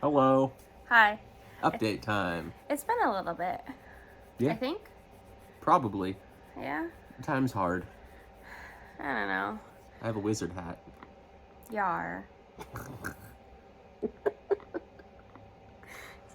Hello. Hi. Update time. It's been a little bit, I Yeah, think. probably. Yeah? Time's hard. I don't know. I have a wizard hat. Yar. This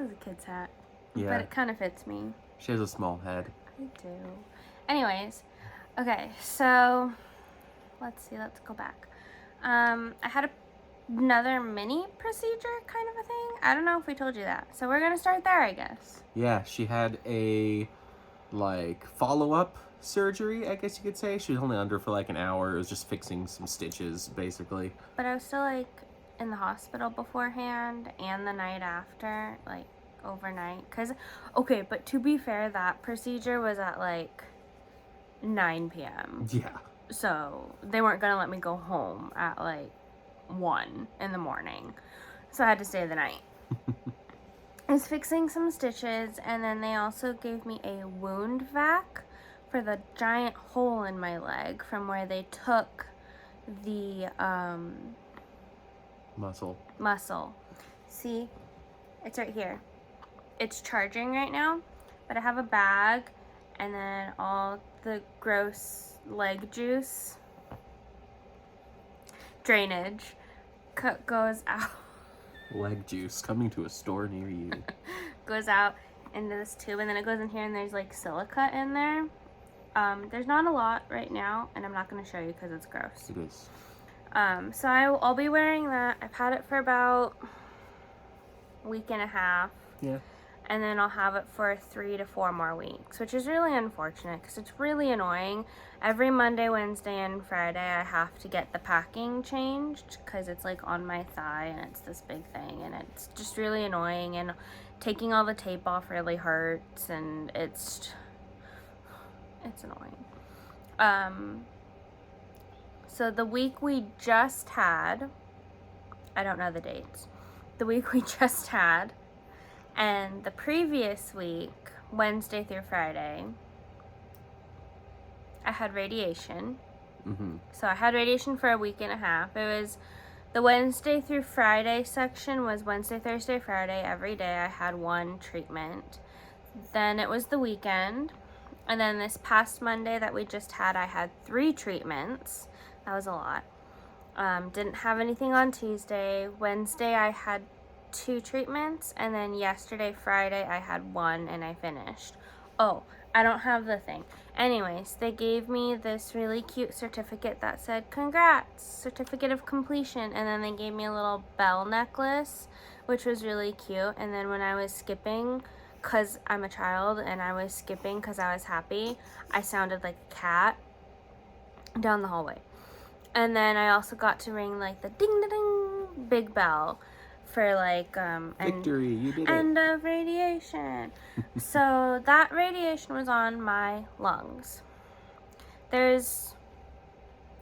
is a kid's hat. Yeah. But it kind of fits me. She has a small head. I do. Anyways. Okay, so let's see. Let's go back. I had another mini procedure kind of a thing. I don't know if we told you that. So we're going to start there, I guess. Yeah, she had a, follow-up surgery, I guess you could say. She was only under for, an hour. It was just fixing some stitches, basically. But I was still, in the hospital beforehand and the night after, overnight. Okay, but to be fair, that procedure was at, 9 p.m. Yeah. So they weren't going to let me go home at, 1 in the morning. So I had to stay the night. I was fixing some stitches, and then they also gave me a wound vac for the giant hole in my leg from where they took the muscle. See? It's right here. It's charging right now, but I have a bag, and then all the gross leg juice drainage goes out. Leg juice coming to a store near you. Goes out into this tube, and then it goes in here, and there's silica in there. There's not a lot right now, and I'm not going to show you because it's gross. It is. So I'll be wearing that. I've had it for about a week and a half. Yeah. And then I'll have it for 3 to 4 more weeks, which is really unfortunate because it's really annoying. Every Monday, Wednesday, and Friday, I have to get the packing changed because it's on my thigh and it's this big thing, and it's just really annoying, and taking all the tape off really hurts, and it's annoying. So the week we just had, I don't know the dates, the week we just had, and the previous week, Wednesday through Friday, I had radiation. Mm-hmm. So I had radiation for a week and a half. It was the Wednesday through Friday section was Wednesday, Thursday, Friday. Every day I had one treatment. Then it was the weekend. And then this past Monday that we just had, I had 3 treatments. That was a lot. Didn't have anything on Tuesday. Wednesday I had 2 treatments, and then yesterday, Friday, I had 1 and I finished. Oh, I don't have the thing. Anyways, they gave me this really cute certificate that said, "Congrats, certificate of completion," and then they gave me a little bell necklace, which was really cute. And then when I was skipping, because I'm a child and I was skipping because I was happy, I sounded like a cat down the hallway. And then I also got to ring the ding-da-ding big bell for Victory, you did end of radiation. So that radiation was on my lungs. There's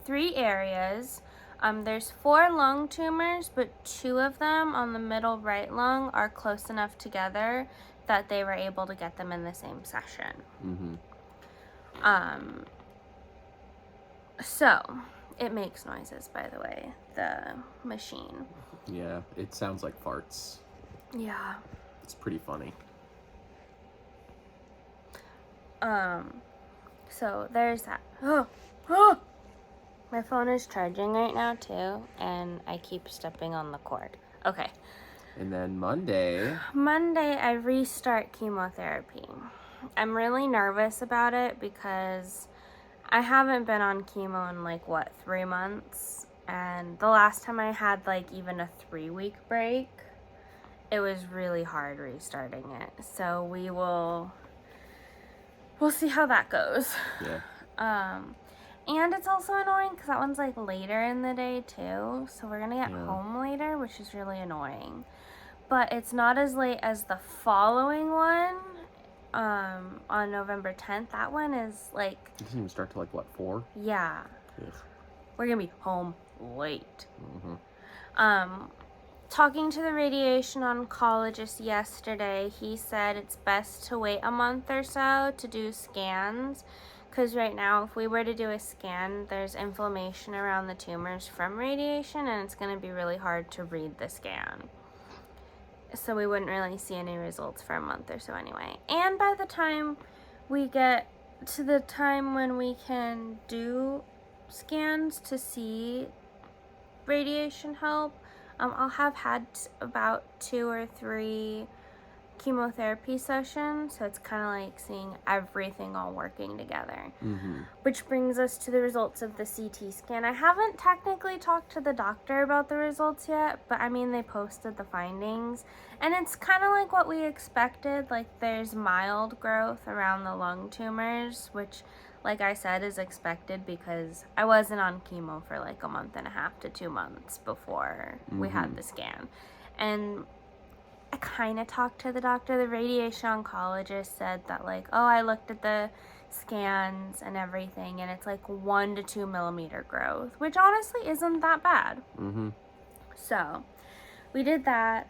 3 areas. There's 4 lung tumors, but 2 of them on the middle right lung are close enough together that they were able to get them in the same session. Mm-hmm. So it makes noises, by the way, the machine. Yeah, it sounds like farts. Yeah. It's pretty funny. So there's that. Oh! My phone is charging right now too, and I keep stepping on the cord. Okay. And then Monday, I restart chemotherapy. I'm really nervous about it because I haven't been on chemo in 3 months. And the last time I had even a 3-week break, it was really hard restarting it. So we'll see how that goes. yeah. And it's also annoying because that one's later in the day too. So we're gonna get Yeah. home later, which is really annoying. But it's not as late as the following one. On November 10th. That one is It doesn't even start till 4? yeah. Yes. We're gonna be home late. Mm-hmm. Talking to the radiation oncologist yesterday, he said it's best to wait a month or so to do scans, because right now if we were to do a scan, there's inflammation around the tumors from radiation, and it's going to be really hard to read the scan. So we wouldn't really see any results for a month or so anyway. And by the time we get to the time when we can do scans to see radiation help, I'll have had about 2 or 3 chemotherapy session, so it's kind of like seeing everything all working together. Which brings us to the results of the CT scan. I haven't technically talked to the doctor about the results yet, but I mean, they posted the findings, and it's kind of like what we expected. Like, there's mild growth around the lung tumors, which, like I said, is expected because I wasn't on chemo for like a month and a half to 2 months before we had the scan. And I kind of talked to the doctor. The radiation oncologist said that, like, oh, I looked at the scans and everything, and it's like 1 to 2 millimeter growth, which honestly isn't that bad. So we did that.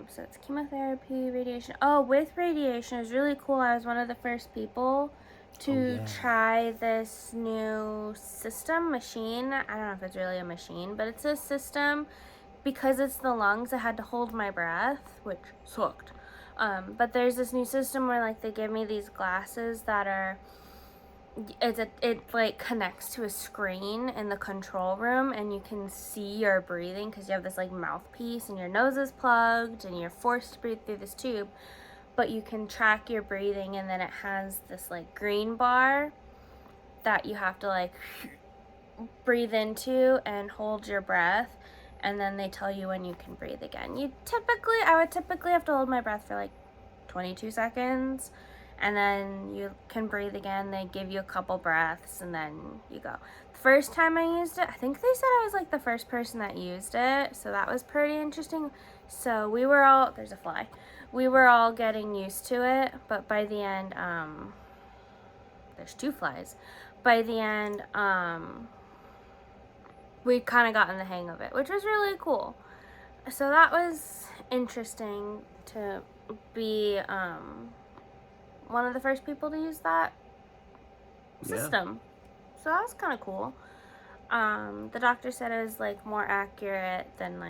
So it's chemotherapy, radiation. Oh, with radiation, it was really cool. I was one of the first people to try this new machine. I don't know if it's really a machine, but it's a system. Because it's the lungs, I had to hold my breath, which sucked. But there's this new system where, like, they give me these glasses that are, it like connects to a screen in the control room, and you can see your breathing because you have this like mouthpiece and your nose is plugged and you're forced to breathe through this tube, but you can track your breathing, and then it has this like green bar that you have to like breathe into and hold your breath. And then they tell you when you can breathe again. I would typically have to hold my breath for like 22 seconds, and then you can breathe again. They give you a couple breaths, and then you go. The first time I used it, I think they said I was like the first person that used it, so that was pretty interesting. So there's a fly. We were all getting used to it, but by the end, there's 2 flies. By the end, we kind of gotten the hang of it, which was really cool. So that was interesting to be one of the first people to use that system. So that was kind of cool. The doctor said it was like more accurate than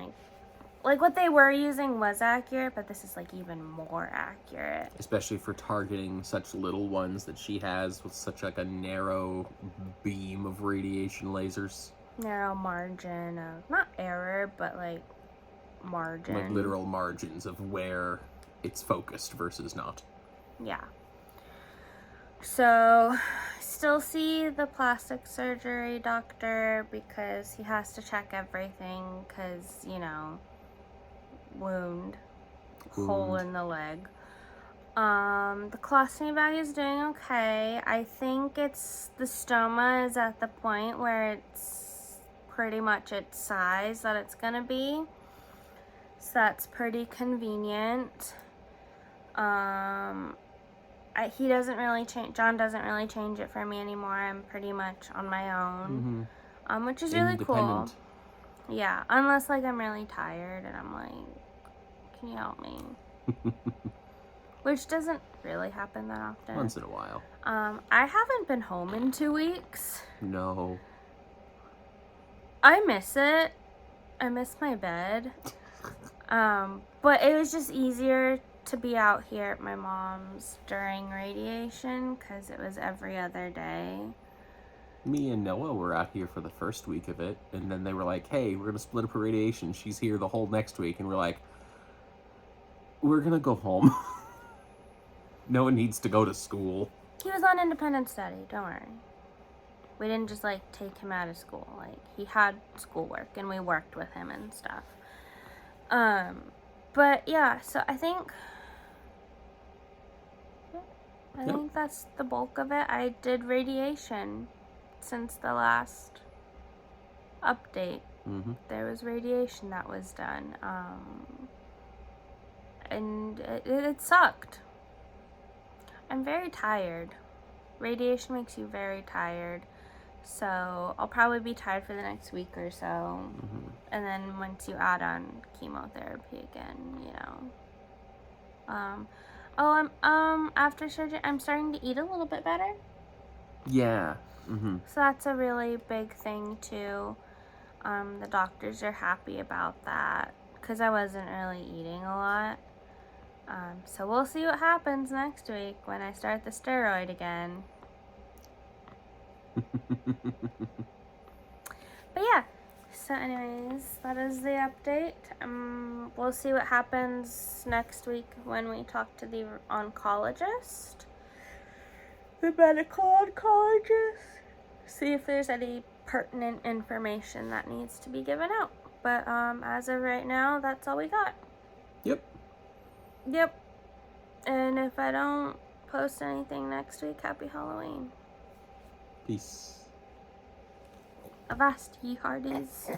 like what they were using was accurate, but this is like even more accurate. Especially for targeting such little ones that she has with such like a narrow beam of radiation lasers. Narrow margin of, not error, but like margin. Like literal margins of where it's focused versus not. Yeah. So, still see the plastic surgery doctor because he has to check everything because, you know, wound, hole in the leg. The colostomy bag is doing okay. I think the stoma is at the point where it's pretty much its size that it's gonna be, so that's pretty convenient. He doesn't really change. John doesn't really change it for me anymore. I'm pretty much on my own, which is really cool. Yeah, unless like I'm really tired and I'm like, can you help me? Which doesn't really happen that often. Once in a while. I haven't been home in 2 weeks. No. I miss it. I miss my bed. But it was just easier to be out here at my mom's during radiation because it was every other day. Me and Noah were out here for the first week of it, and then they were like, hey, we're going to split up her radiation. She's here the whole next week. And we're like, we're going to go home. Noah needs to go to school. He was on independent study, don't worry. We didn't just like take him out of school. Like, he had schoolwork and we worked with him and stuff. But yeah, so I think that's the bulk of it. I did radiation since the last update. There was radiation that was done. And it sucked. I'm very tired. Radiation makes you very tired. So I'll probably be tired for the next week or so. And then once you add on chemotherapy again, you know. After surgery, I'm starting to eat a little bit better. Yeah. So that's a really big thing too. The doctors are happy about that because I wasn't really eating a lot. So we'll see what happens next week when I start the steroid again. But yeah, so anyways, that is the update. We'll see what happens next week when we talk to the oncologist, the medical oncologist, see if there's any pertinent information that needs to be given out. But as of right now, that's all we got. Yep. And if I don't post anything next week, happy Halloween. Peace. Avast, ye hearties.